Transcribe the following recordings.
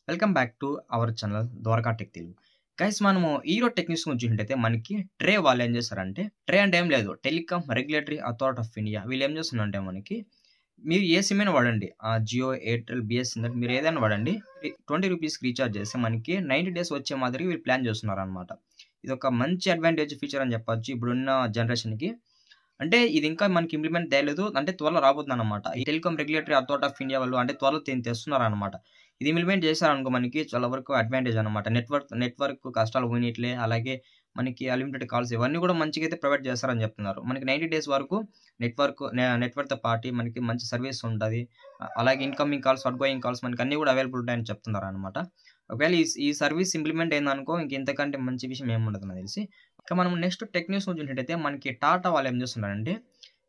Welcome back to our channel Dwaraka tech Telugu. Guys మనము ఈరో techniques గురించి చూసినట్టయితే మనకి ట్రే వాళ్ళు ఏం చేస్తారంటే, ట్రే అంటే ఏం లేదు, telecom regulatory authority of India. వీళ్ళు ఏం చేస్తున్నారంటే మనకి మీరు ఏ సిమ్ అయినా వాడండి, జియో, ఎయిర్టెల్, బిఎస్ఎన్ఎల్, మీరు ఏదైనా వాడండి, 20 రూపీస్కి రీఛార్జ్ చేస్తే మనకి 90 డేస్ వచ్చే మాదిరి వీళ్ళు ప్లాన్ చేస్తున్నారు అనమాట. ఇది ఒక మంచి అడ్వాంటేజ్ ఫీచర్ అని చెప్పొచ్చు ఇప్పుడున్న జనరేషన్కి. అంటే ఇది ఇంకా మనకి ఇంప్లిమెంట్ చేయలేదు, అంటే త్వరలో రాబోతుంది అనమాట. ఈ telecom regulatory authority of India వాళ్ళు అంటే త్వరలో తెస్తున్నారు అనమాట. ఇది ఇంప్లిమెంట్ చేశారనుకో మనకి చాలా వరకు అడ్వాంటేజ్ అనమాట. నెట్వర్క్ కష్టాలు పోయినట్లే, అలాగే మనకి అన్లిమిటెడ్ కాల్స్ ఇవన్నీ కూడా మంచిగా అయితే ప్రొవైడ్ చేస్తారని చెప్తున్నారు. మనకి 90 డేస్ వరకు నెట్వర్క్తో పాటు మనకి మంచి సర్వీస్ ఉంటుంది. అలాగే ఇన్కమింగ్ కాల్స్, అవుట్గోయింగ్ కాల్స్ మనకి అన్ని కూడా అవైలబుల్ ఉంటాయని చెప్తున్నారు అనమాట. ఒకవేళ ఈ సర్వీస్ ఇంప్లిమెంట్ అయిందనుకో ఇంతకంటే మంచి విషయం ఏముండదు నాకు తెలిసి. ఇక మనం నెక్స్ట్ టెక్ న్యూస్ చూసినట్టయితే మనకి టాటా వాళ్ళు ఏం చేస్తున్నారంటే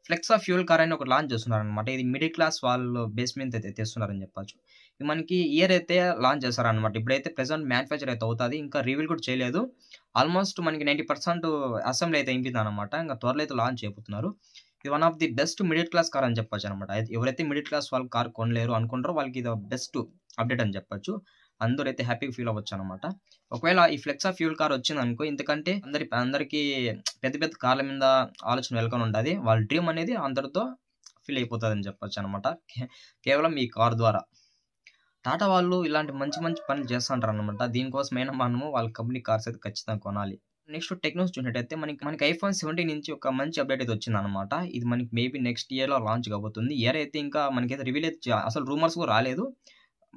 ఫ్లెక్సా ఫ్యూల్ కార్ అని ఒక లాంచ్ చేస్తున్నారు అనమాట. ఇది మిడిల్ క్లాస్ వాళ్ళు బేస్ మీద అయితే తెస్తున్నారని చెప్పచ్చు. ఇది మనకి ఇయర్ అయితే లాంచ్ చేస్తారనమాట. ఇప్పుడైతే ప్రెసెంట్ మ్యానుఫ్యాక్చర్ అయితే అవుతుంది, ఇంకా రివీల్ కూడా చేయలేదు. ఆల్మోస్ట్ మనకి 90% అసెంబ్లీ అయితే అయిపోయింది అనమాట. ఇంకా త్వరలో అయితే లాంచ్ చేయబోతున్నారు. ఇది one of the best middle class car అని చెప్పొచ్చు అనమాట. ఎవరైతే మిడిల్ క్లాస్ వాళ్ళు కార్ కొనలేరు అనుకుంటారో వాళ్ళకి ఇది బెస్ట్ అప్డేట్ అని చెప్పొచ్చు. అందరూ అయితే హ్యాపీగా ఫీల్ అవ్వచ్చు అనమాట. ఒకవేళ ఈ ఫ్లెక్సా ఫ్యూల్ కార్ వచ్చింది అనుకో, ఎందుకంటే అందరికీ పెద్ద పెద్ద కార్ల మీద ఆలోచన వెళ్కొని ఉంటుంది. వాళ్ళ డ్రీమ్ అనేది అందరితో ఫీల్ అయిపోతుంది అని చెప్పొచ్చు అనమాట, కేవలం ఈ కార్ ద్వారా. టాటా వాళ్ళు ఇలాంటి మంచి మంచి పనులు చేస్తుంటారు అనమాట. దీనికోసమైనా మనము వాళ్ళ కంపెనీ కార్స్ అయితే ఖచ్చితంగా కొనాలి. నెక్స్ట్ టెక్నాలజీ చూసినట్టయితే మనకి ఐఫోన్ 17 నుంచి ఒక మంచి అప్డేట్ అయితే వచ్చింది అనమాట. ఇది మనకి మేబీ నెక్స్ట్ ఇయర్లో లాంచ్ కాబోతుంది. ఇయర్ అయితే ఇంకా మనకైతే రివీల్ అయితే అసలు రూమర్స్ కూడా రాలేదు.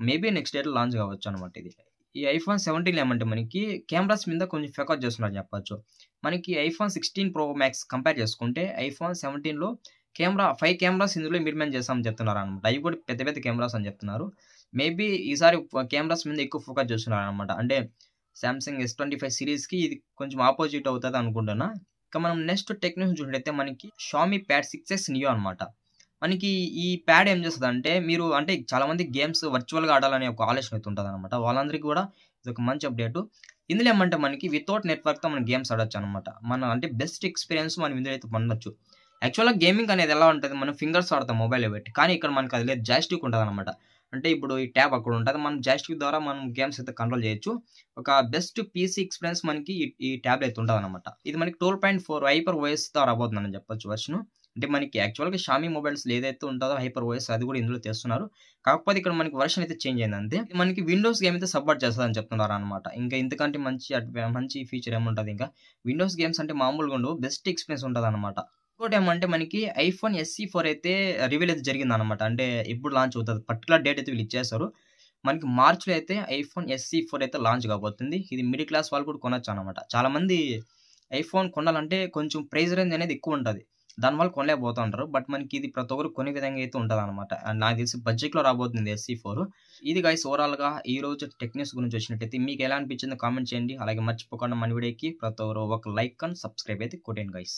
మేబీ నెక్స్ట్ ఇయర్లో లాంచ్ కావచ్చు అనమాట. ఇది ఈ ఐఫోన్ 17 ఏమంటే మనకి కెమెరాస్ మీద కొంచెం ఫోకస్ చేస్తున్నారు చెప్పచ్చు. మనకి ఐఫోన్ 16 ప్రో మ్యాక్స్ కంపేర్ చేసుకుంటే ఐఫోన్ 17లో 5 కెమెరాస్ ఇందులో ఇంప్లిమెంట్ చేస్తామని చెప్తున్నారు అనమాట. అవి కూడా పెద్ద పెద్ద కెమెరాస్ అని చెప్తున్నారు. మేబీ ఈసారి కెమెరాస్ మీద ఎక్కువ ఫోకస్ చేస్తున్నారు అనమాట. అంటే సామ్సంగ్ S25 సిరీస్కి ఇది కొంచెం ఆపోజిట్ అవుతుంది అనుకుంటున్నా. ఇక మనం నెక్స్ట్ టెక్నాలజీ చూసినట్టయితే మనకి షామీ ప్యాడ్ 6s నియో అనమాట. మనకి ఈ ప్యాడ్ ఏం చేస్తుంది అంటే, మీరు అంటే చాలా మంది గేమ్స్ వర్చువల్గా ఆడాలనే ఒక ఆలోచన అయితే ఉంటుంది అనమాట. వాళ్ళందరికీ కూడా ఇది ఒక మంచి అప్డేట్. ఇందులో ఏమంటే మనకి వితౌట్ నెట్వర్క్తో మనం గేమ్స్ ఆడొచ్చు అనమాట. అంటే బెస్ట్ ఎక్స్పీరియన్స్ మనం ఇందులో అయితే పొందొచ్చు. యాక్చువల్గా గేమింగ్ అనేది ఎలా ఉంటుంది, మనం ఫింగర్స్ ఆడతాం మొబైల్ పెట్టి, కానీ ఇక్కడ మనకి అది లేదు, జాయ్స్టిక్ ఉంటుంది అనమాట. అంటే ఇప్పుడు ఈ ట్యాబ్ అక్కడ ఉంటుంది, మనం జాయ్స్టిక్ ద్వారా మనం గేమ్స్ అయితే కంట్రోల్ చేయొచ్చు. ఒక బెస్ట్ పీసీ ఎక్స్పీరియన్స్ మనకి ఈ ట్యాబ్ అయితే ఉంటుంది అనమాట. ఇది మనకి 12.4 హైపర్ ఓఎస్తో రాబోతుందని చెప్పొచ్చు వర్షన్. అంటే మనకి యాక్చువల్గా షామీ మొబైల్స్ ఏదైతే ఉంటుందో హైపర్ ఓఎస్, అది కూడా ఇందులో తెస్తున్నారు. కాకపోతే ఇక్కడ మనకి వర్షన్ అయితే చేంజ్ అయింది అంతే. మనకి విండోస్ గేమ్ అయితే సపోర్ట్ చేస్తుందని చెప్తున్నారు అనమాట. ఇంకా ఇంతకంటే మంచి ఫీచర్ ఏముంటుంది. ఇంకా విండోస్ గేమ్స్ అంటే మామూలుగా ఉండవు, బెస్ట్ ఎక్స్పీరియన్స్ ఉంటుంది అనమాట. ఇంకోటి ఏమంటే మనకి ఐఫోన్ SE4 అయితే రివీల్ అయితే జరిగింది అనమాట. అంటే ఇప్పుడు లాంచ్ అవుతుంది, పర్టికులర్ డేట్ అయితే వీళ్ళు ఇచ్చేస్తారు. మనకి మార్చ్లో అయితే ఐఫోన్ SE4 అయితే లాంచ్ కాబోతుంది. ఇది మిడిల్ క్లాస్ వాళ్ళు కూడా కొనొచ్చు అనమాట. చాలా మంది ఐఫోన్ కొనాలంటే కొంచెం ప్రైస్ రేంజ్ అనేది ఎక్కువ ఉంటుంది, దానివల్ల కొనలేకపోతూ ఉంటారు. బట్ మనకి ఇది ప్రతి ఒక్కరు కొనే విధంగా అయితే ఉంటుంది అనమాట. నాకు తెలిసి బడ్జెట్లో రాబోతుంది SE4. ఇది గైస్ ఓవరాల్గా ఈ రోజు టెక్నిక్స్ గురించి వచ్చినట్టయితే మీకు ఎలా అనిపించిందో కామెంట్ చేయండి. అలాగే మర్చిపోకుండా మన వీడియోకి ప్రతి ఒక్కరు ఒక లైక్ అండ్ సబ్స్క్రైబ్ అయితే కొట్టండి గైస్.